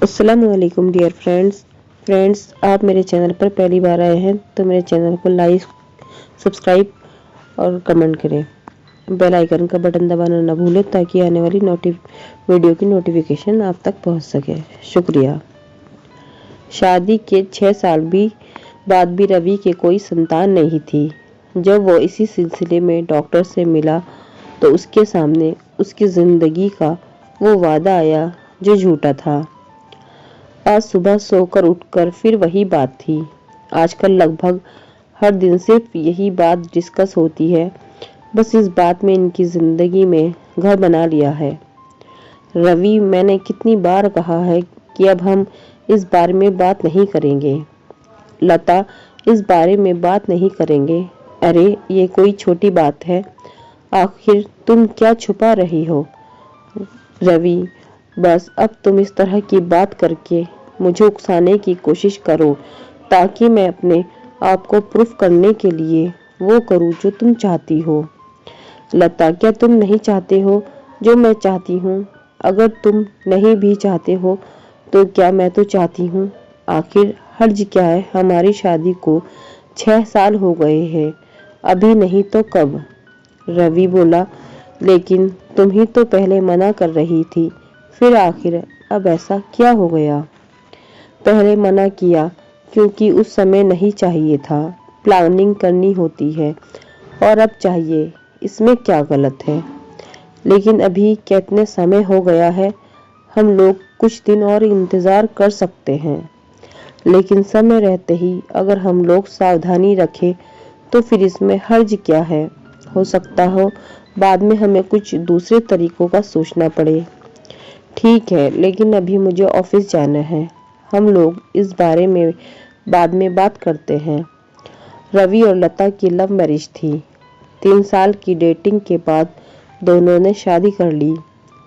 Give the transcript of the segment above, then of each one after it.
अस्सलामुअलैकुम dear friends, आप मेरे चैनल पर पहली बार आए हैं तो मेरे चैनल को लाइक, सब्सक्राइब और कमेंट करें। बेल आइकन का बटन दबाना ना भूलें ताकि आने वाली वीडियो की नोटिफिकेशन आप तक पहुंच सके। शुक्रिया। शादी के 6 साल बाद भी रवि के कोई संतान नहीं थी। जब वो इसी सिलसिले में डॉक्टर से मिला तो उसके सामने उसकी जिंदगी का वो वादा आया जो झूठा था। आज सुबह सोकर उठकर फिर वही बात थी। आजकल लगभग हर दिन सिर्फ यही बात डिस्कस होती है। बस इस बात में इनकी जिंदगी में घर बना लिया है। रवि, मैंने कितनी बार कहा है कि अब हम इस बारे में बात नहीं करेंगे। लता, इस बारे में बात नहीं करेंगे। अरे ये कोई छोटी बात है, आखिर तुम क्या छुपा रही हो? रवि, बस अब तुम इस तरह की बात करके मुझे उकसाने की कोशिश करो ताकि मैं अपने आप को प्रूफ करने के लिए वो करूं जो तुम चाहती हो। लता, क्या तुम नहीं चाहते हो जो मैं चाहती हूँ? अगर तुम नहीं भी चाहते हो तो क्या मैं तो चाहती हूँ। आखिर हर्ज क्या है? हमारी शादी को 6 साल हो गए हैं, अभी नहीं तो कब? रवि बोला, लेकिन तुम ही तो पहले मना कर रही थी, फिर आखिर अब ऐसा क्या हो गया? पहले मना किया क्योंकि उस समय नहीं चाहिए था, प्लानिंग करनी होती है, और अब चाहिए, इसमें क्या गलत है? लेकिन अभी कितने समय हो गया है, हम लोग कुछ दिन और इंतजार कर सकते हैं। लेकिन समय रहते ही अगर हम लोग सावधानी रखें तो फिर इसमें हर्ज क्या है? हो सकता हो बाद में हमें कुछ दूसरे तरीकों का सोचना पड़े। ठीक है, लेकिन अभी मुझे ऑफिस जाना है, हम लोग इस बारे में बाद में बात करते हैं। रवि और लता की लव मैरिज थी। 3 साल की डेटिंग के बाद दोनों ने शादी कर ली।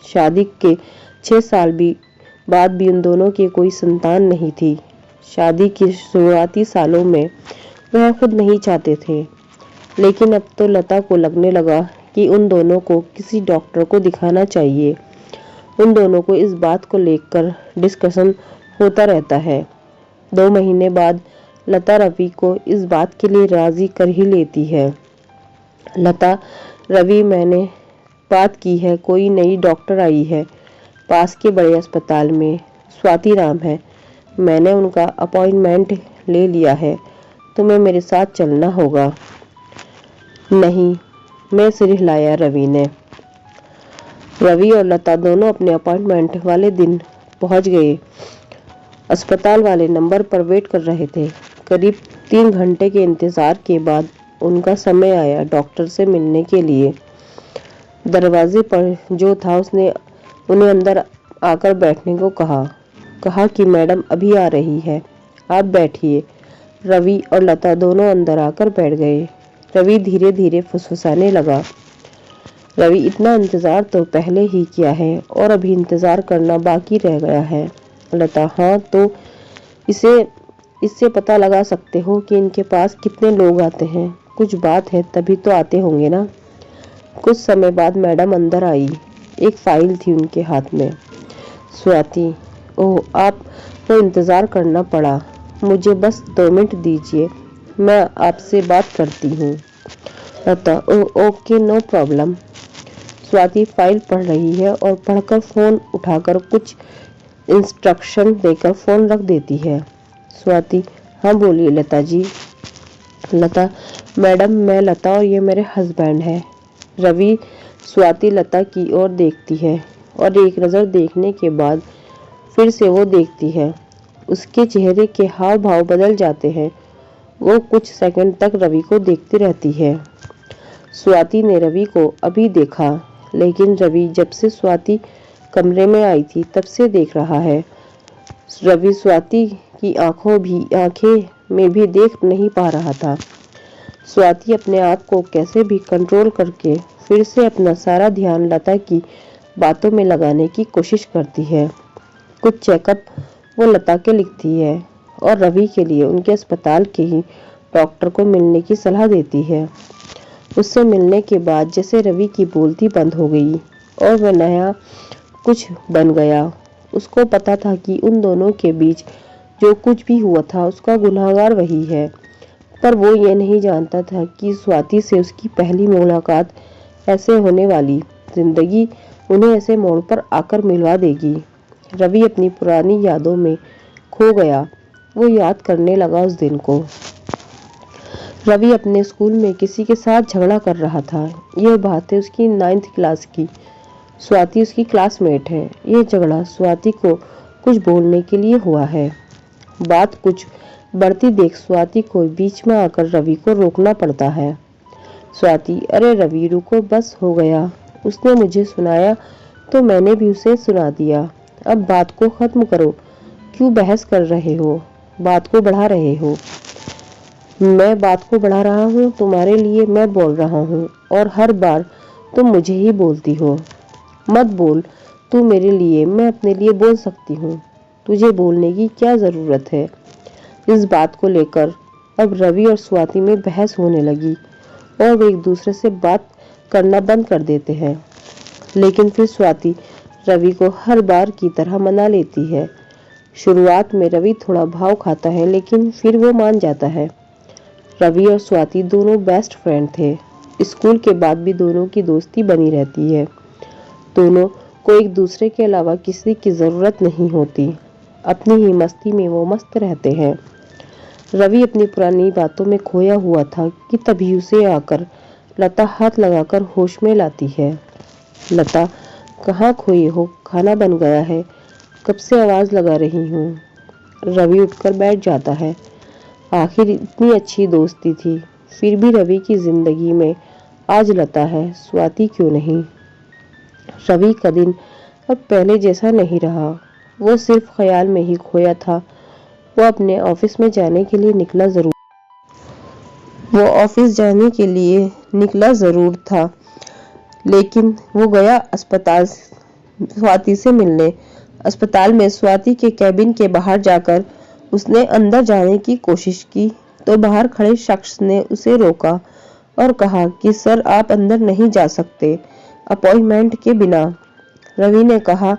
शादी के 6 साल बाद भी उन दोनों की कोई संतान नहीं थी। शादी के शुरुआती सालों में वह खुद नहीं चाहते थे, लेकिन अब तो लता को लगने लगा कि उन दोनों को किसी डॉक्टर को दिखाना चाहिए। उन दोनों को इस बात को लेकर डिस्कशन होता रहता है। 2 महीने बाद लता रवि को इस बात के लिए राजी कर ही लेती है। लता, रवि, मैंने बात की है, कोई नई डॉक्टर आई है पास के बड़े अस्पताल में, स्वाति नाम है। मैंने उनका अपॉइंटमेंट ले लिया है, तुम्हें मेरे साथ चलना होगा। नहीं, मैं सिर हिलाया रवि ने। रवि और लता दोनों अपने अपॉइंटमेंट वाले दिन पहुंच गए। अस्पताल वाले नंबर पर वेट कर रहे थे। करीब 3 घंटे के इंतजार के बाद उनका समय आया डॉक्टर से मिलने के लिए। दरवाजे पर जो था उसने उन्हें अंदर आकर बैठने को कहा कि मैडम अभी आ रही है, आप बैठिए। रवि और लता दोनों अंदर आकर बैठ गए। रवि धीरे धीरे फुसफुसाने लगा, रवि, इतना इंतजार तो पहले ही किया है और अभी इंतजार करना बाकी रह गया है। लता, हाँ, तो इससे पता लगा सकते हो कि इनके पास कितने लोग आते हैं। कुछ बात है तभी तो आते होंगे ना। कुछ समय बाद मैडम अंदर आई। एक फाइल थी उनके हाथ में। स्वाति, ओह, आपको इंतजार करना पड़ा। मुझे बस 2 मिनट दीजिए, मैं आपसे बात करती हूँ। Lata, oh okay, no problem. Swati file पढ़ रही है और पढ़कर फोन उठाकर कुछ इंस्ट्रक्शन देकर फोन रख देती है। स्वाति, हाँ बोलिए लता जी। लता, मैडम, मैं लता और ये मेरे हस्बैंड है। रवि। स्वाति लता की ओर देखती है और एक नज़र देखने के बाद फिर से वो देखती है। उसके चेहरे के हाव भाव बदल जाते हैं। वो कुछ सेकंड तक रवि को देखती रहती है। स्वाति ने रवि को अभी देखा, लेकिन रवि जब से स्वाति कमरे में आई थी तब से देख रहा है। रवि स्वाति की आंखें में भी देख नहीं पा रहा था। स्वाति अपने आप को कैसे भी कंट्रोल करके फिर से अपना सारा ध्यान लता की बातों में लगाने की कोशिश करती है। कुछ चेकअप वो लता के लिखती है और रवि के लिए उनके अस्पताल के ही डॉक्टर को मिलने की सलाह देती है। उससे मिलने के बाद जैसे रवि की बोलती बंद हो गई और वह नया कुछ बन गया। उसको पता था कि उन दोनों के बीच जो कुछ भी हुआ था उसका गुनहगार वही है, पर वो ये नहीं जानता था कि स्वाति से उसकी पहली मुलाकात ऐसे होने वाली। जिंदगी उन्हें ऐसे मोड़ पर आकर मिलवा देगी। रवि अपनी पुरानी यादों में खो गया। वो याद करने लगा उस दिन को। रवि अपने स्कूल में किसी के साथ झगड़ा कर रहा था। यह बात है उसकी 9th क्लास की। स्वाति उसकी क्लासमेट है। यह झगड़ा स्वाति को कुछ बोलने के लिए हुआ है। बात कुछ बढ़ती देख स्वाति को बीच में आकर रवि को रोकना पड़ता है। स्वाति, अरे रवि रुको, बस हो गया। उसने मुझे सुनाया तो मैंने भी उसे सुना दिया। अब बात को खत्म करो। क्यों बहस कर रहे हो? बात को बढ़ा रहे हो। मैं बात को बढ़ा रहा हूँ, तुम्हारे लिए मैं बोल रहा हूँ और हर बार तुम मुझे ही बोलती हो। मत बोल तू मेरे लिए, मैं अपने लिए बोल सकती हूँ। तुझे बोलने की क्या जरूरत है? इस बात को लेकर अब रवि और स्वाति में बहस होने लगी और वे एक दूसरे से बात करना बंद कर देते हैं। लेकिन फिर स्वाति रवि को हर बार की तरह मना लेती है। शुरुआत में रवि थोड़ा भाव खाता है, लेकिन फिर वो मान जाता है। रवि और स्वाति दोनों बेस्ट फ्रेंड थे। स्कूल के बाद भी दोनों की दोस्ती बनी रहती है। दोनों को एक दूसरे के अलावा किसी की जरूरत नहीं होती। अपनी ही मस्ती में वो मस्त रहते हैं। रवि अपनी पुरानी बातों में खोया हुआ था कि तभी उसे आकर लता हाथ लगाकर होश में लाती है। लता, कहाँ खोई हो? खाना बन गया है, कब से आवाज लगा रही हूँ। रवि उठकर बैठ जाता है। आखिर इतनी अच्छी दोस्ती थी, फिर भी रवि की जिंदगी में आज लता है, स्वाति क्यों नहीं। रवि का दिन अब पहले जैसा नहीं रहा। वो सिर्फ ख्याल में ही खोया था। वो अपने ऑफिस में जाने के लिए निकला जरूर था, लेकिन वो गया अस्पताल स्वाति से मिलने। अस्पताल में स्वाति के कैबिन के बाहर जाकर उसने अंदर जाने की कोशिश की तो बाहर खड़े शख्स ने उसे रोका और कहा कि सर, आप अंदर नहीं जा सकते अपॉइंटमेंट के बिना। रवि ने कहा,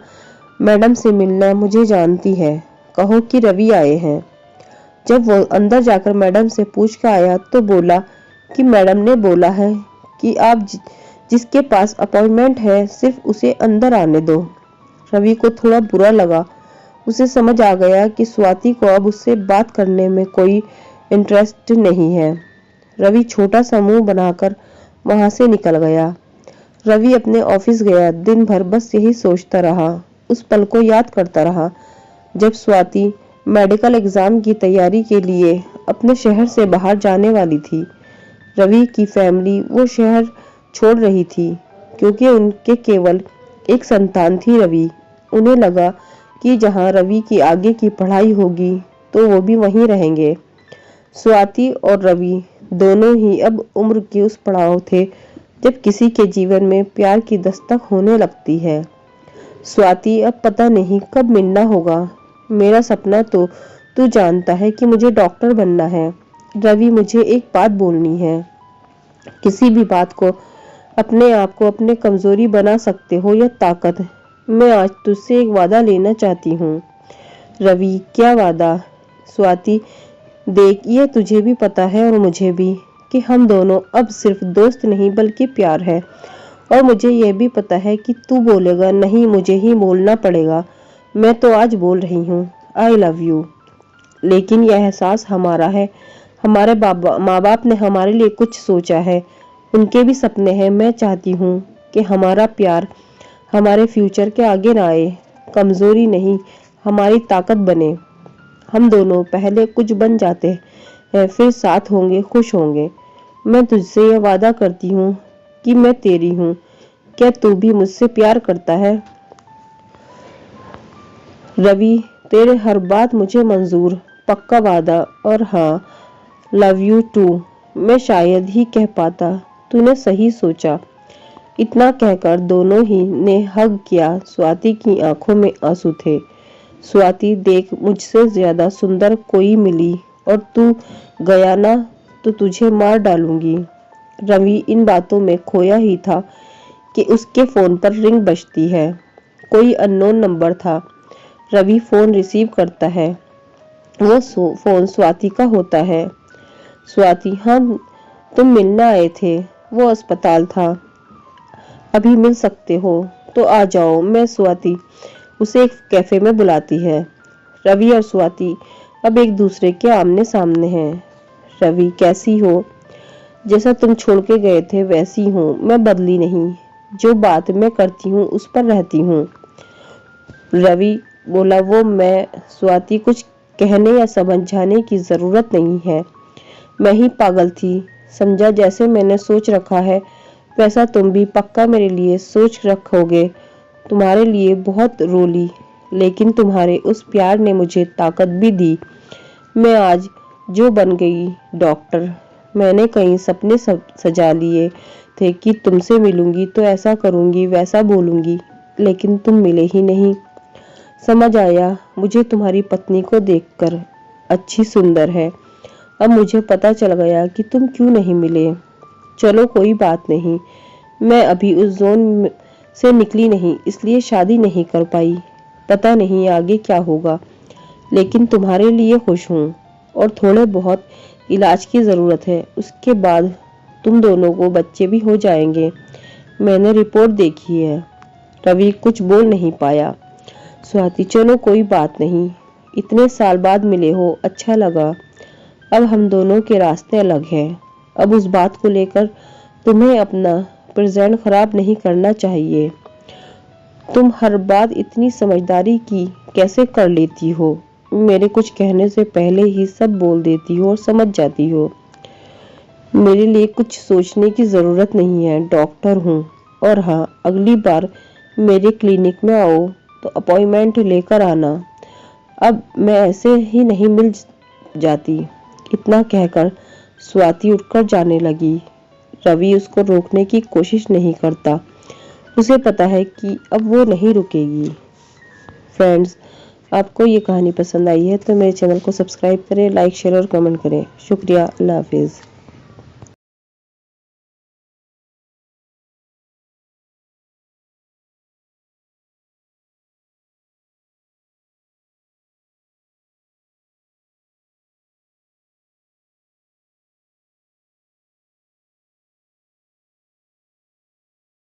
मैडम से मिलना मुझे जानती है, कहो कि रवि आए हैं। जब वो अंदर जाकर मैडम से पूछ कर आया तो बोला कि मैडम ने बोला है कि आप जिसके पास अपॉइंटमेंट है सिर्फ उसे अंदर आने दो। रवि को थोड़ा बुरा लगा। उसे समझ आ गया कि स्वाति को अब उससे बात करने में कोई इंटरेस्ट नहीं है। रवि छोटा सा मुंह बनाकर वहां से निकल गया। रवि अपने ऑफिस गया। दिन भर बस यही सोचता रहा, उस पल को याद करता रहा जब स्वाति मेडिकल एग्जाम की तैयारी के लिए अपने शहर से बाहर जाने वाली थी। रवि की फैमिली वो शहर छोड़ रही थी क्योंकि उनके केवल एक संतान थी रवि। उन्हें लगा कि जहां रवि की आगे की पढ़ाई होगी तो वो भी वहीं रहेंगे। स्वाति और रवि दोनों ही अब उम्र के उस पड़ाव थे जब किसी के जीवन में प्यार की दस्तक होने लगती है। स्वाति, अब पता नहीं कब मिलना होगा। मेरा सपना तो तू जानता है कि मुझे डॉक्टर बनना है। रवि, मुझे एक बात बोलनी है। किसी भी बात को अपने आप को अपने कमजोरी बना सकते हो या ताकत। मैं आज तुझसे एक वादा लेना चाहती हूँ। रवि, क्या वादा? स्वाति, देख, ये तुझे भी पता है और मुझे भी कि हम दोनों अब सिर्फ दोस्त नहीं बल्कि प्यार है। और मुझे यह भी पता है कि तू बोलेगा नहीं, मुझे ही बोलना पड़ेगा। मैं तो आज बोल रही हूँ, आई लव यू। लेकिन यह एहसास हमारा है। हमारे माँ बाप ने हमारे लिए कुछ सोचा है, उनके भी सपने हैं। मैं चाहती हूँ कि हमारा प्यार हमारे फ्यूचर के आगे ना आए, कमजोरी नहीं हमारी ताकत बने। हम दोनों पहले कुछ बन जाते हैं, फिर साथ होंगे, खुश होंगे। मैं तुझसे यह वादा करती हूँ कि मैं तेरी हूँ। क्या तू भी मुझसे प्यार करता है? रवि, तेरे हर बात मुझे मंजूर, पक्का वादा। और हाँ, लव यू टू। मैं शायद ही कह पाता, तूने सही सोचा। इतना कहकर दोनों ही ने हग किया। स्वाति की आंखों में आंसू थे। स्वाति, देख, मुझसे ज्यादा सुंदर कोई मिली और तू गया ना तो तुझे मार डालूंगी। रवि इन बातों में खोया ही था कि उसके फोन पर रिंग बजती है। कोई अननोन नंबर था। रवि फोन रिसीव करता है। वो फोन स्वाति का होता है। स्वाति, हाँ तुम मिलने आए थे, वो अस्पताल था, अभी मिल सकते हो तो आ जाओ। मैं स्वाति उसे एक कैफे में बुलाती है। रवि और स्वाति अब एक दूसरे के आमने सामने हैं। रवि, कैसी हो? जैसा तुम छोड़ के गए थे वैसी हूँ, मैं बदली नहीं, जो बात मैं करती हूँ उस पर रहती हूँ। रवि बोला, वो मैं स्वाति, कुछ कहने या समझाने की जरूरत नहीं है, मैं ही पागल थी, समझा। जैसे मैंने सोच रखा है वैसा तुम भी पक्का मेरे लिए सोच रखोगे। तुम्हारे लिए बहुत रोली, लेकिन तुम्हारे उस प्यार ने मुझे ताकत भी दी। मैं आज जो बन गई डॉक्टर। मैंने कई सपने सजा लिए थे कि तुमसे मिलूंगी तो ऐसा करूंगी वैसा बोलूंगी, लेकिन तुम मिले ही नहीं। समझ आया मुझे तुम्हारी पत्नी को देखकर, अच्छी सुंदर है। अब मुझे पता चल गया कि तुम क्यों नहीं मिले। चलो कोई बात नहीं, मैं अभी उस जोन से निकली नहीं, इसलिए शादी नहीं कर पाई। पता नहीं आगे क्या होगा, लेकिन तुम्हारे लिए खुश हूँ। और थोड़े बहुत इलाज की जरूरत है, उसके बाद तुम दोनों को बच्चे भी हो जाएंगे। मैंने रिपोर्ट देखी है। रवि कुछ बोल नहीं पाया। स्वाति, चलो कोई बात नहीं, इतने साल बाद मिले हो, अच्छा लगा। अब हम दोनों के रास्ते अलग हैं। अब उस बात को लेकर तुम्हें अपना प्रेजेंट खराब नहीं करना चाहिए। तुम हर बात इतनी समझदारी की कैसे कर लेती हो? मेरे कुछ कहने से पहले ही सब बोल देती हो और समझ जाती हो। मेरे लिए कुछ सोचने की जरूरत नहीं है, डॉक्टर हूँ। और हाँ, अगली बार मेरे क्लिनिक में आओ तो अपॉइंटमेंट लेकर आना। अब मैं ऐसे ही नहीं मिल जाती। इतना कहकर स्वाति उठकर जाने लगी। रवि उसको रोकने की कोशिश नहीं करता, उसे पता है कि अब वो नहीं रुकेगी। फ्रेंड्स, आपको ये कहानी पसंद आई है तो मेरे चैनल को सब्सक्राइब करें, लाइक शेयर और कमेंट करें। शुक्रिया, अल्लाह हाफिज़।